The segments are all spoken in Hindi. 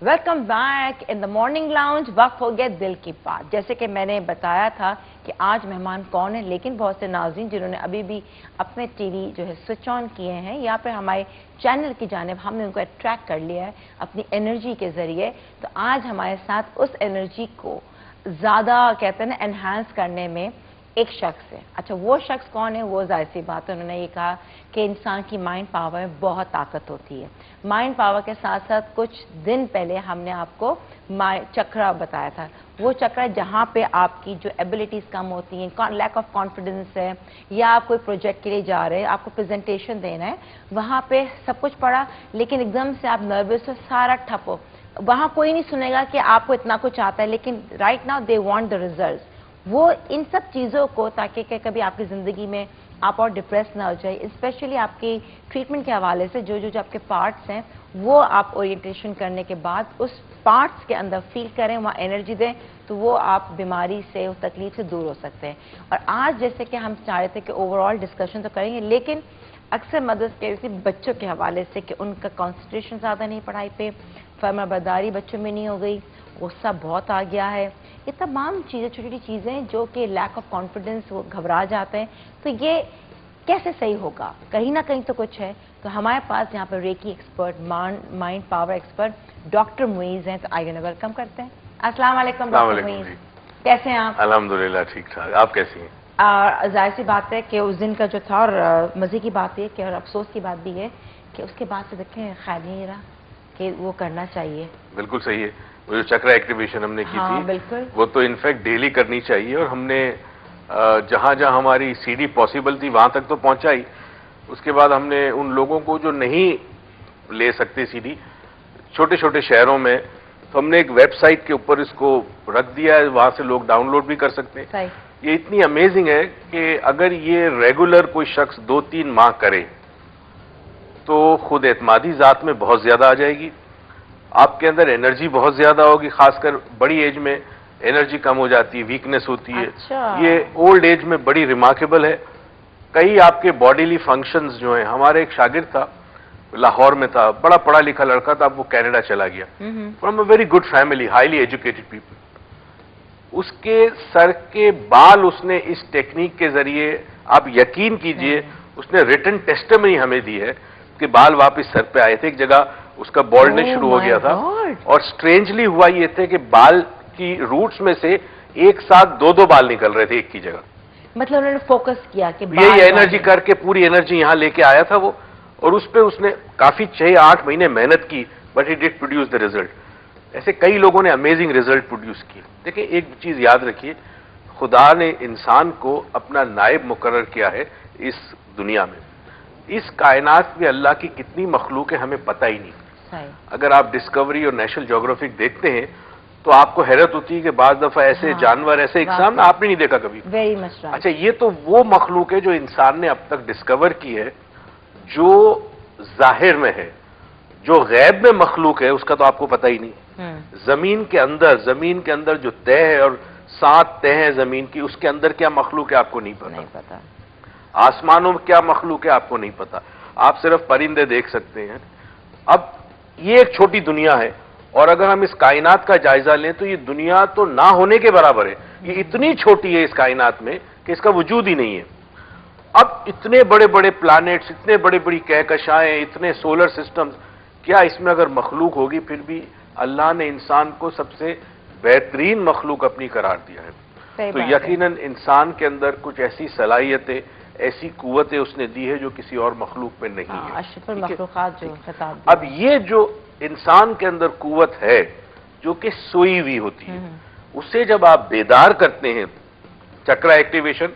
Welcome back in the morning lounge. वक्त हो गया दिल की बात। जैसे कि मैंने बताया था कि आज मेहमान कौन है, लेकिन बहुत से नाज़रीन जिन्होंने अभी भी अपने टीवी जो है स्विच ऑन किए हैं या फिर हमारे चैनल की जानिब हमने उनको अट्रैक्ट कर लिया है अपनी एनर्जी के ज़रिए, तो आज हमारे साथ उस एनर्जी को ज़्यादा कहते हैं ना एनहांस करने में एक शख्स है। अच्छा, वो शख्स कौन है? वो जाहिर सी बात है, उन्होंने ये कहा कि इंसान की माइंड पावर में बहुत ताकत होती है। माइंड पावर के साथ साथ कुछ दिन पहले हमने आपको चक्रा बताया था। वो चक्रा जहाँ पे आपकी जो एबिलिटीज़ कम होती हैं, लैक ऑफ कॉन्फिडेंस है, या आप कोई प्रोजेक्ट के लिए जा रहे हैं, आपको प्रेजेंटेशन देना है, वहाँ पे सब कुछ पढ़ा लेकिन एकदम से आप नर्वस हो, सारा ठप हो, वहाँ कोई नहीं सुनेगा कि आपको इतना कुछ आता है, लेकिन right now they want the results. वो इन सब चीज़ों को, ताकि कभी आपकी ज़िंदगी में आप और डिप्रेस ना हो जाए, स्पेशली आपकी ट्रीटमेंट के हवाले से जो आपके पार्ट्स हैं वो आप ओरिएंटेशन करने के बाद उस पार्ट्स के अंदर फील करें, वहाँ एनर्जी दें, तो वो आप बीमारी से, उस तकलीफ से दूर हो सकते हैं। और आज जैसे कि हम चाह रहे थे कि ओवरऑल डिस्कशन तो करेंगे, लेकिन अक्सर मदद के बच्चों के हवाले से कि उनका कॉन्सेंट्रेशन ज़्यादा नहीं पढ़ाई पे, फर्माबरदारी बच्चों में नहीं हो गई, गुस्सा बहुत आ गया है, ये तमाम चीज़ें, छोटी छोटी चीज़ें जो कि लैक ऑफ कॉन्फिडेंस, वो घबरा जाते हैं। तो ये कैसे सही होगा? कहीं ना कहीं तो कुछ है। तो हमारे पास यहाँ पर reiki expert, mind power expert doctor Muiz हैं। तो आइए वेलकम करते हैं। अस्सलाम वालेकुम डॉक्टर मुईज़, कैसे हैं आप? अल्हम्दुलिल्लाह ठीक ठाक, आप कैसी हैं? जाहिर सी बात है कि उस दिन का जो था, और मज़े की बात है कि, और अफसोस की बात भी है कि उसके बाद से देखें ख्याल नहीं रहा कि वो करना चाहिए। बिल्कुल सही है। वो जो चक्र एक्टिवेशन हमने की थी, बिल्कुल, वो तो इनफैक्ट डेली करनी चाहिए, और हमने जहां जहां हमारी सीडी पॉसिबल थी वहां तक तो पहुंचाई। उसके बाद हमने उन लोगों को जो नहीं ले सकते सीडी, छोटे छोटे शहरों में, तो हमने एक वेबसाइट के ऊपर इसको रख दिया है, वहां से लोग डाउनलोड भी कर सकते हैं। ये इतनी अमेजिंग है कि अगर ये रेगुलर कोई शख्स 2-3 माह करे तो खुद एतमादी जात में बहुत ज्यादा आ जाएगी, आपके अंदर एनर्जी बहुत ज्यादा होगी। खासकर बड़ी एज में एनर्जी कम हो जाती है, वीकनेस होती है। अच्छा। ये ओल्ड एज में बड़ी रिमार्केबल है। कई आपके बॉडीली फंक्शंस जो हैं, हमारे एक शागिर्द था, लाहौर में था, बड़ा पढ़ा लिखा लड़का था, वो कनाडा चला गया, from a very good family, highly educated people. उसके सर के बाल उसने इस टेक्निक के जरिए, आप यकीन कीजिए, उसने रिटन टेस्टिमनी हमें दी है कि बाल वापस सर पे आए थे। एक जगह उसका बॉल्डनेस शुरू हो गया था, और स्ट्रेंजली हुआ ये थे कि बाल की रूट्स में से एक साथ 2-2 बाल निकल रहे थे एक की जगह। मतलब उन्होंने फोकस किया कि यही एनर्जी करके पूरी एनर्जी यहां लेके आया था वो, और उस पे उसने काफी 6-8 महीने मेहनत की, but he did produce the result. ऐसे कई लोगों ने अमेजिंग रिजल्ट प्रोड्यूस किए। देखिए, एक चीज याद रखिए, खुदा ने इंसान को अपना नायब मुकर्रर किया है इस दुनिया में। इस कायनात में अल्लाह की कितनी मखलूक है हमें पता ही नहीं। अगर आप डिस्कवरी और नेशनल ज्योग्राफिक देखते हैं तो आपको हैरत होती है कि बाज दफा ऐसे जानवर, ऐसे एग्जाम आपने नहीं देखा कभी। Very much right. अच्छा, ये तो वो मखलूक है जो इंसान ने अब तक डिस्कवर की है, जो जाहिर में है। जो गैब में मखलूक है उसका तो आपको पता ही नहीं। जमीन के अंदर जो तह है, और 7 तह है जमीन की, उसके अंदर क्या मखलूक है आपको नहीं पता। आसमानों में क्या मखलूक है आपको नहीं पता। आप सिर्फ परिंदे देख सकते हैं। अब ये एक छोटी दुनिया है, और अगर हम इस कायनात का जायजा लें तो ये दुनिया तो ना होने के बराबर है। ये इतनी छोटी है इस कायनात में कि इसका वजूद ही नहीं है। अब इतने बड़े बड़े प्लैनेट्स, इतने बड़ी बड़ी कहकशाएं, इतने सोलर सिस्टम्स, क्या इसमें अगर मखलूक होगी, फिर भी अल्लाह ने इंसान को सबसे बेहतरीन मखलूक अपनी करार दिया है। तो यकीनन इंसान के अंदर कुछ ऐसी सलाहियतें, ऐसी कुव्वतें उसने दी है जो किसी और मखलूक में नहीं है। अशरफुल मखलूकात जो खिताब। अब ये जो इंसान के अंदर कुव्वत है जो कि सोई हुई होती है, उसे जब आप बेदार करते हैं, चक्रा एक्टिवेशन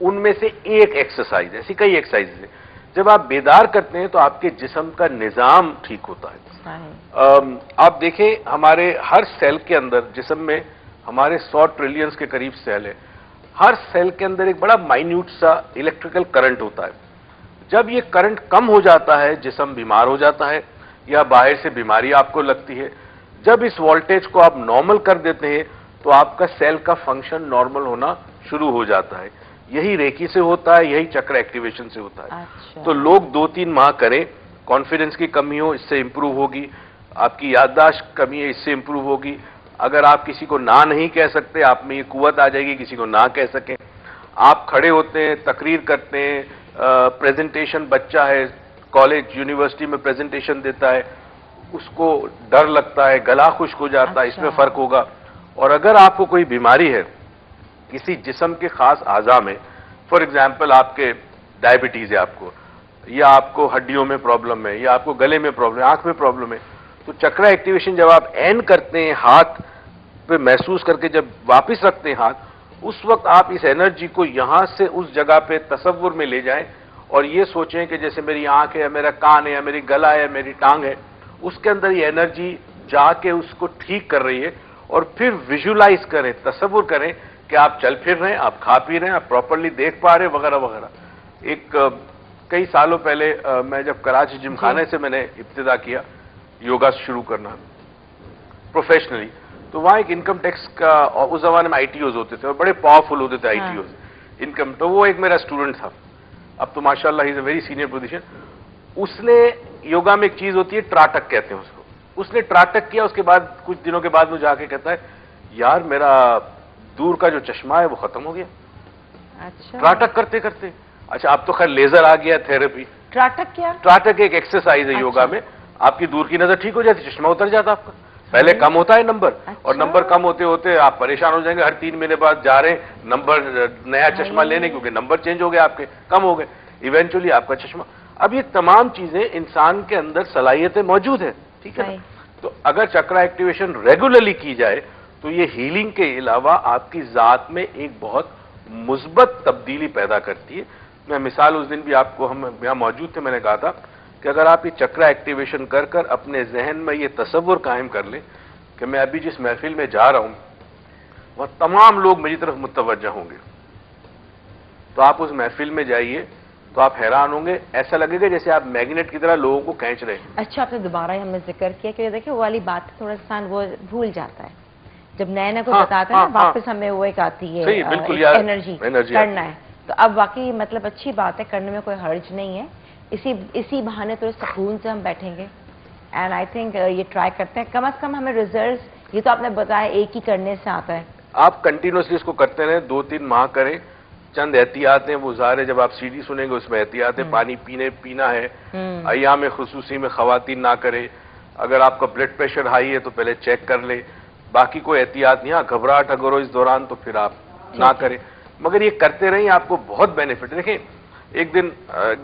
उनमें से एक एक्सरसाइज, ऐसी कई एक्सरसाइज है, जब आप बेदार करते हैं तो आपके जिस्म का निजाम ठीक होता है। आप देखें, हमारे हर सेल के अंदर, जिस्म में हमारे 100 ट्रिलियंस के करीब सेल है, हर सेल के अंदर एक बड़ा माइन्यूट सा इलेक्ट्रिकल करंट होता है। जब ये करंट कम हो जाता है, जिस्म बीमार हो जाता है, या बाहर से बीमारी आपको लगती है। जब इस वोल्टेज को आप नॉर्मल कर देते हैं तो आपका सेल का फंक्शन नॉर्मल होना शुरू हो जाता है। यही रेकी से होता है, यही चक्र एक्टिवेशन से होता है। अच्छा। तो लोग 2-3 माह करें, कॉन्फिडेंस की कमी हो इससे इंप्रूव होगी, आपकी याददाश्त कमी है, इससे इंप्रूव होगी। अगर आप किसी को ना नहीं कह सकते, आप में ये कुव्वत आ जाएगी किसी को ना कह सकें। आप खड़े होते हैं, तकरीर करते हैं, प्रेजेंटेशन, बच्चा है कॉलेज यूनिवर्सिटी में प्रेजेंटेशन देता है, उसको डर लगता है, गला खुश्क हो जाता है, इसमें फर्क होगा। और अगर आपको कोई बीमारी है किसी जिस्म के खास आज़ा में, फॉर एग्जाम्पल आपके डायबिटीज है आपको, या आपको हड्डियों में प्रॉब्लम है, या आपको गले में प्रॉब्लम है, आंख में प्रॉब्लम है, तो चक्रा एक्टिवेशन जब आप एंड करते हैं, हाथ पे महसूस करके जब वापस रखते हैं हाथ, उस वक्त आप इस एनर्जी को यहां से उस जगह पे तसव्वुर में ले जाएं और ये सोचें कि जैसे मेरी आंख है, या मेरा कान है, या मेरी गला है, मेरी टांग है, उसके अंदर ये एनर्जी जाके उसको ठीक कर रही है। और फिर विजुलाइज करें, तसव्वुर करें कि आप चल फिर रहे हैं, आप खा पी रहे हैं, आप प्रॉपरली देख पा रहे हैं, वगैरह वगैरह। एक कई सालों पहले मैं जब कराची जिमखाने से मैंने इब्तिदा किया योगा शुरू करना प्रोफेशनली, तो वहां एक इनकम टैक्स का, और उस जमाने में आईटीओज होते थे और बड़े पावरफुल होते थे आईटीओज इनकम, तो वो एक मेरा स्टूडेंट था, अब तो माशाल्लाह he is a very senior position. उसने योगा में एक चीज होती है ट्राटक कहते हैं उसको, उसने ट्राटक किया, उसके बाद कुछ दिनों के बाद मुझे आके कहता है यार मेरा दूर का जो चश्मा है वो खत्म हो गया। अच्छा, ट्राटक करते करते। अच्छा, अब तो खैर लेजर आ गया, थेरेपी। ट्राटक क्या? ट्राटक एक एक्सरसाइज है योगा में, आपकी दूर की नजर ठीक हो जाती, चश्मा उतर जाता आपका। पहले कम होता है नंबर, और नंबर कम होते होते आप परेशान हो जाएंगे, हर 3 महीने बाद जा रहे हैं नंबर नया चश्मा लेने, क्योंकि नंबर चेंज हो गए आपके, कम हो गए, इवेंचुअली आपका चश्मा। अब ये तमाम चीजें इंसान के अंदर सलाहियतें मौजूद है, ठीक है ना? तो अगर चक्रा एक्टिवेशन रेगुलरली की जाए तो ये हीलिंग के अलावा आपकी जात में एक बहुत मुस्बत तब्दीली पैदा करती है। मैं मिसाल उस दिन भी आपको, हम यहां मौजूद थे, मैंने कहा था कि अगर आप ये चक्रा एक्टिवेशन कर कर अपने जहन में ये तसव्वुर कायम कर लें कि मैं अभी जिस महफिल में जा रहा हूं वह तमाम लोग मेरी तरफ मुतवज्जा होंगे, तो आप उस महफिल में जाइए तो आप हैरान होंगे, ऐसा लगेगा जैसे आप मैग्नेट की तरह लोगों को खींच रहे हैं। अच्छा, आपने दोबारा ही हमें जिक्र किया कि देखिए वो वाली बात थोड़ा इंसान वो भूल जाता है जब नए नए को बताता है ना, वापस हमें वो एक आती है एनर्जी करना है। तो अब वाकई मतलब अच्छी बात है, करने में कोई हर्ज नहीं है। इसी बहाने थोड़े सुकून से हम बैठेंगे, एंड आई थिंक ये ट्राई करते हैं, कम से कम हमें रिजल्ट, ये तो आपने बताया एक ही करने से आता है। आप कंटिन्यूसली इसको करते रहें, 2-3 माह करें। चंद एहतियात हैं, वो ज़ाहिर है जब आप सीडी सुनेंगे उसमें एहतियात है, पानी पीना है, अय्याम खुसूसी में खवातीन ना करे, अगर आपका ब्लड प्रेशर हाई है तो पहले चेक कर ले, बाकी कोई एहतियात नहीं। घबराहट अगर हो इस दौरान तो फिर आप ना करें, मगर ये करते रहें, आपको बहुत बेनिफिट। देखें, एक दिन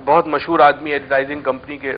बहुत मशहूर आदमी एडवर्टाइजिंग कंपनी के